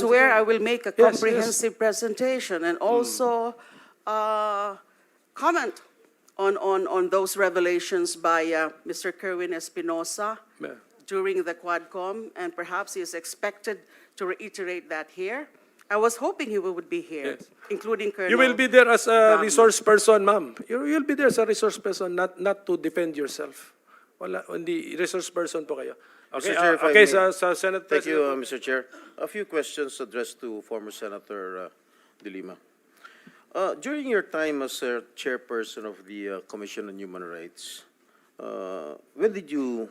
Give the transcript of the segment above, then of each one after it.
where I will make a Yes, comprehensive presentation and also comment on those revelations by Mr. Kerwin Espinosa Yeah. during the Quadcom, and perhaps he is expected to reiterate that here. I was hoping he would be here, Yes. including Colonel. You will be there as a Gam. resource person, ma'am. You'll be there as a resource person, not to defend yourself. Wala, hindi resource person po kayo. Okay, Mr. Chair, if I okay may. sa Senate Thank you, President. Mr. Chair. A few questions addressed to former Senator Delima. During your time as chairperson of the Commission on Human Rights, when did you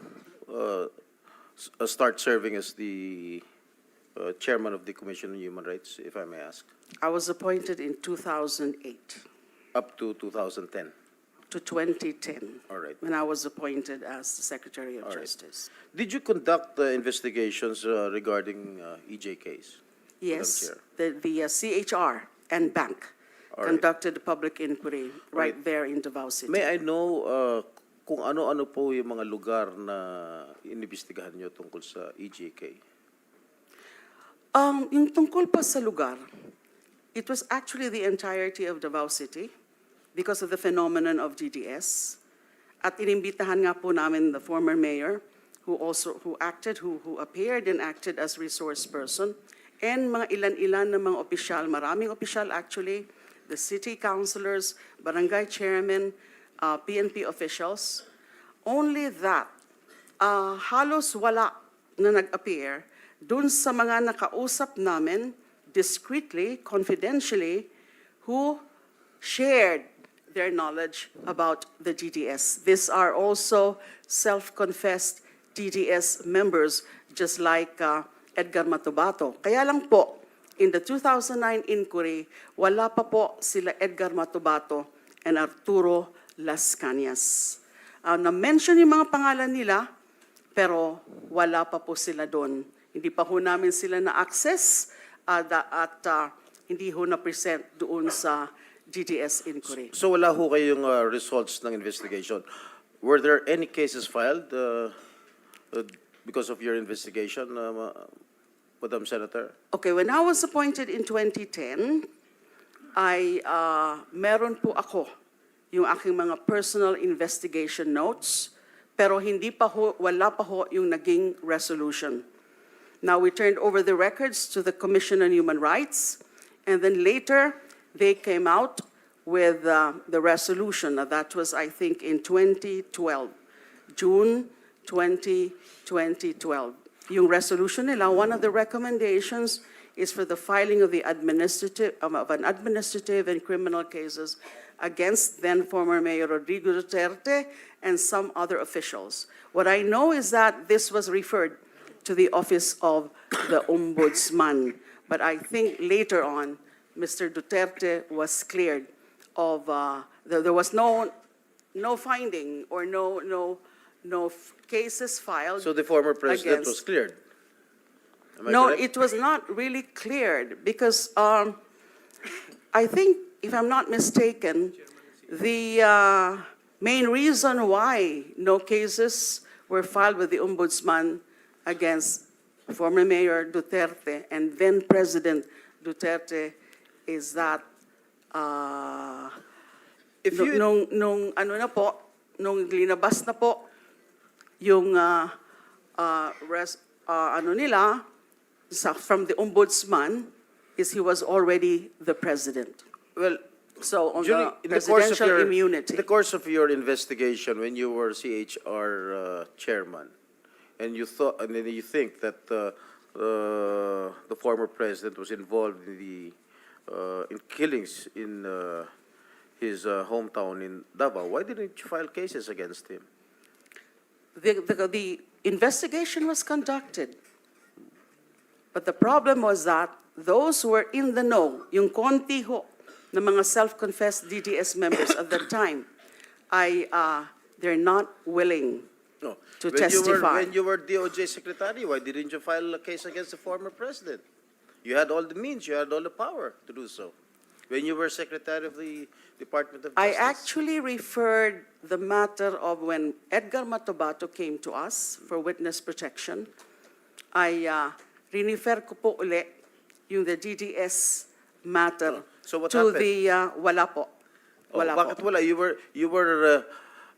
start serving as the chairman of the Commission on Human Rights, if I may ask? I was appointed in 2008 Up to 2010. to 2010. All right. When I was appointed as the Secretary of All right. Justice. Did you conduct investigations regarding EJKs? Yes, Chair. the CHR and bank All right. conducted a public inquiry right Right. there in Davao City. May I know kung ano-ano po yung mga lugar na inimbestigahan nyo tungkol sa EJK? Yung tungkol pa sa lugar, it was actually the entirety of Davao City because of the phenomenon of DDS. At inimbitahan nga po namin the former mayor who appeared and acted as resource person, and mga ilan-ilan na mga opisyal, maraming opisyal actually, the city councilors, barangay chairmen, PNP officials. Only that, halos wala na nag-appear dun sa mga nakausap namin discreetly, confidentially, who shared their knowledge about the DDS. These are also self-confessed DDS members, just like Edgar Matubato. Kaya lang po, in the 2009 inquiry, wala pa po sila Edgar Matubato and Arturo Las Cañas. Na-mention yung mga pangalan nila, pero wala pa po sila doon. Hindi pa ho namin sila na-access at hindi ho na-present doon sa DDS inquiry. So wala ho kayong results ng investigation. Were there any cases filed because of your investigation, Madam Senator? Okay, when I was appointed in 2010, meron po ako yung aking mga personal investigation notes, pero wala pa ho yung naging resolution. Now, we turned over the records to the Commission on Human Rights, and then later, they came out with the resolution. Now, that was, I think, in 2012, June 20, 2012. Yung resolution nila, one of the recommendations is for the filing of an administrative and criminal cases against then former Mayor Rodrigo Duterte and some other officials. What I know is that this was referred to the Office of the Ombudsman. But I think later on, Mr. Duterte was cleared of, there was no finding or no cases filed. So the former president against- was cleared? Am I No, correct? it was not really cleared because I think, if I'm not mistaken, the main reason why no cases were filed with the Ombudsman against former Mayor Duterte and then President Duterte is that If you- nung linabas na po yung from the Ombudsman is he was already the president. Well, So on during, the presidential immunity. in the course of your investigation, when you were CHR chairman, and you think that the former president was involved in killings in his hometown in Davao, why didn't you file cases against him? The investigation was conducted. But the problem was that those who were in the know, yung konti ho na mga self-confessed DDS members at that time, they're not willing No. to When testify. when you were DOJ secretary, why didn't you file a case against the former president? You had all the means, you had all the power to do so. When you were secretary of the Department of I Justice. actually referred the matter of when Edgar Matubato came to us for witness protection. I refer ko po uli yung the DDS matter So what to happened? wala po. Oh, Wala bakit po. wala? You were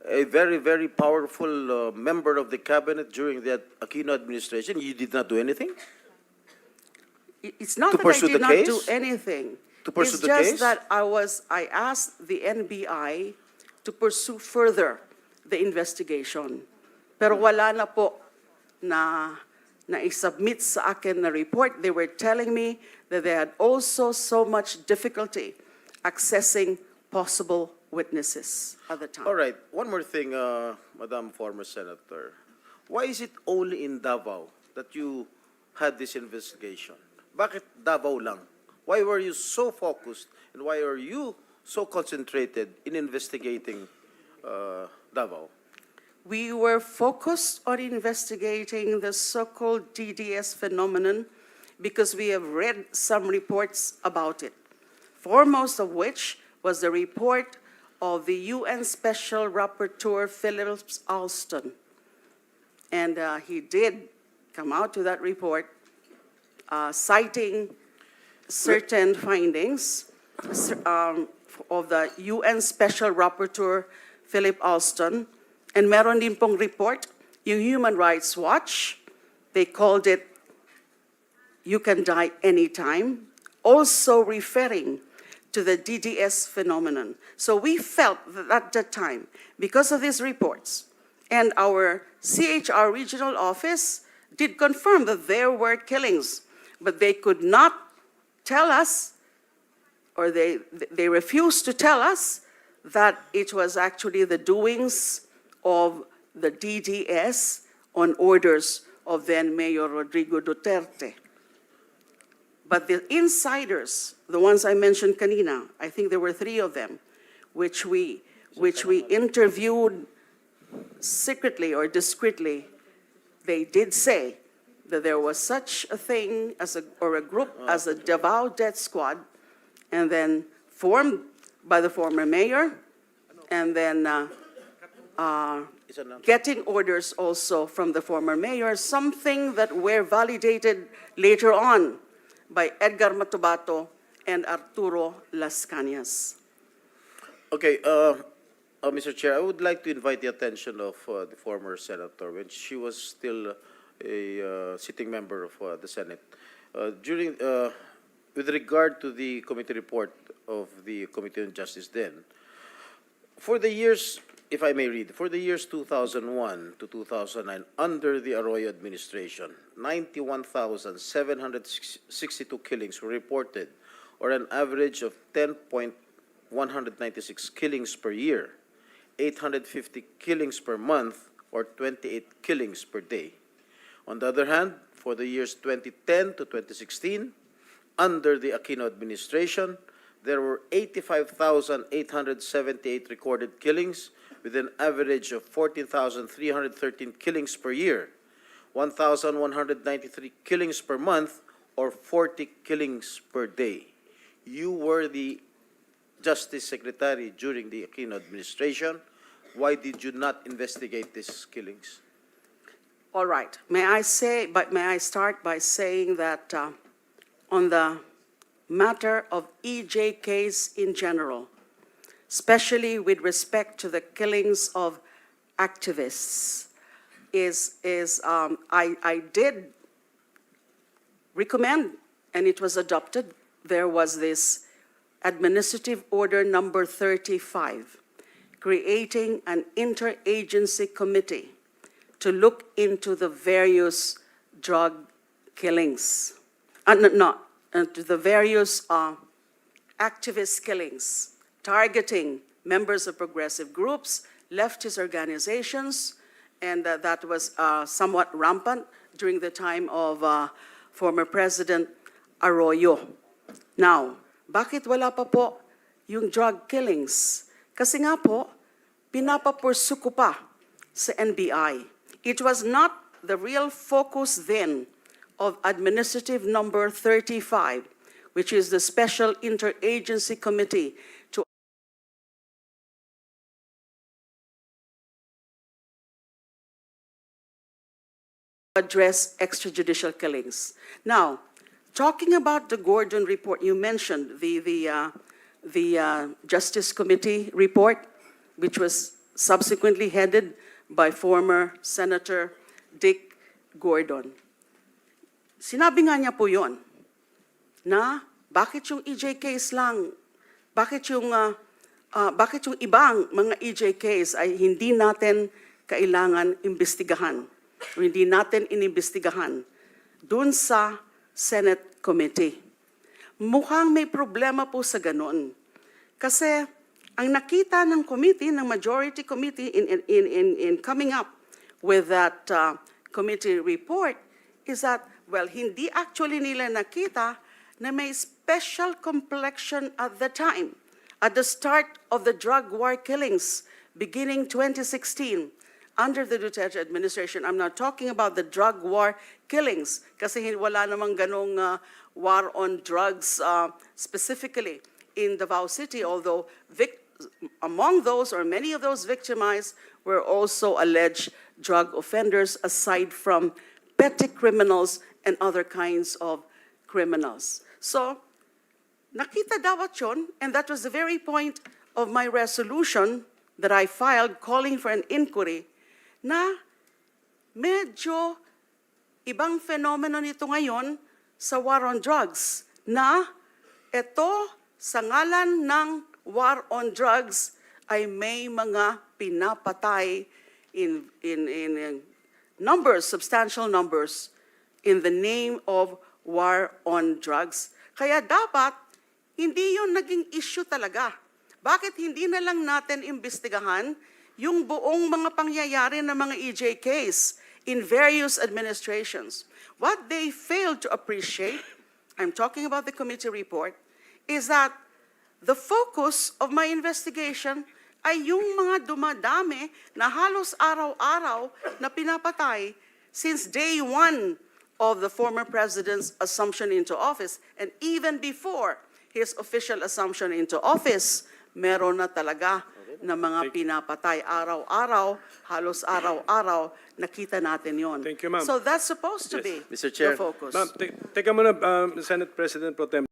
a very, very powerful member of the cabinet during the Aquino administration. You did not do anything? It's not To that I pursue did the not do case? anything. To pursue It's the just case? that I asked the NBI to pursue further the investigation. Pero wala na po na i-submit sa akin na report. They were telling me that they had also so much difficulty accessing possible witnesses at the time. All right. One more thing, Madam former Senator. Why is it only in Davao that you had this investigation? Bakit Davao lang? Why were you so focused and why are you so concentrated in investigating Davao? We were focused on investigating the so-called DDS phenomenon because we have read some reports about it, foremost of which was the report of the UN Special Rapporteur Phillips Alston. And he did come out to that report citing certain findings of the UN Special Rapporteur Philip Alston. And meron din pong report, yung Human Rights Watch, they called it, "You Can Die Anytime," also referring to the DDS phenomenon. So we felt that at that time, because of these reports, and our CHR regional office did confirm that there were killings, but they could not tell us, or they refused to tell us that it was actually the doings of the DDS on orders of then Mayor Rodrigo Duterte. But the insiders, the ones I mentioned kanina, I think there were 3 of them, which we interviewed secretly or discreetly, they did say that there was such a thing as a group as a Davao Death Squad, and then formed by the former mayor, and then getting orders also from the former mayor, something that were validated later on by Edgar Matubato and Arturo Las Cañas. Okay, Mr. Chair, I would like to invite the attention of the former senator when she was still a sitting member of the Senate. With regard to the committee report of the Committee on Justice then, for the years, if I may read, for the years 2001 to 2009, under the Arroyo administration, 91,762 killings were reported, or an average of 10.196 killings per year, 850 killings per month, or 28 killings per day. On the other hand, for the years 2010 to 2016, under the Aquino administration, there were 85,878 recorded killings, with an average of 14,313 killings per year, 1,193 killings per month, or 40 killings per day. You were the Justice Secretary during the Aquino administration. Why did you not investigate these killings? All right. May I start by saying that on the matter of EJ case in general, especially with respect to the killings of activists, I did recommend, and it was adopted, there was this Administrative Order number 35, creating an interagency committee to look into the various drug killings, to the various activist killings, targeting members of progressive groups, leftist organizations, and that was somewhat rampant during the time of former President Arroyo. Now, bakit wala pa po yung drug killings? Kasi nga po, pinapapursu ko pa sa NBI. It was not the real focus then of Administrative Number 35, which is the Special Interagency Committee to address extrajudicial killings. Now, talking about the Gordon report, you mentioned the Justice Committee report, which was subsequently headed by former Senator Dick Gordon. Sinabi nga niya po yon na bakit yung EJ case lang, bakit yung ibang mga EJ case ay hindi natin kailangan imbestigahan o hindi natin inimbestigahan dun sa Senate Committee. Mukhang may problema po sa ganun. Kasi ang nakita ng committee, ng majority committee in coming up with that committee report is that, well, hindi actually nila nakita na may special complexion at the time, at the start of the drug war killings beginning 2016 under the Duterte administration. I'm not talking about the drug war killings kasi wala namang ganong war on drugs specifically in Davao City, although among those or many of those victimized were also alleged drug offenders aside from petty criminals and other kinds of criminals. So, nakita dapat yun, and that was the very point of my resolution that I filed calling for an inquiry, na medyo ibang fenomeno nito ngayon sa war on drugs, na ito sa ngalan ng war on drugs ay may mga pinapatay in numbers, substantial numbers, in the name of war on drugs. Kaya dapat, hindi yun naging issue talaga. Bakit hindi na lang natin imbestigahan yung buong mga pangyayari ng mga EJ case in various administrations? What they failed to appreciate, I'm talking about the committee report, is that the focus of my investigation ay yung mga dumadami na halos araw-araw na pinapatay since day one of the former president's assumption into office. And even before his official assumption into office, meron na talaga na mga pinapatay araw-araw, halos araw-araw, nakita natin yon. Thank you, ma'am. So that's supposed to Yes. be Mr. Chair. the focus. Ma'am, teka muna, Senate President Pro Tem.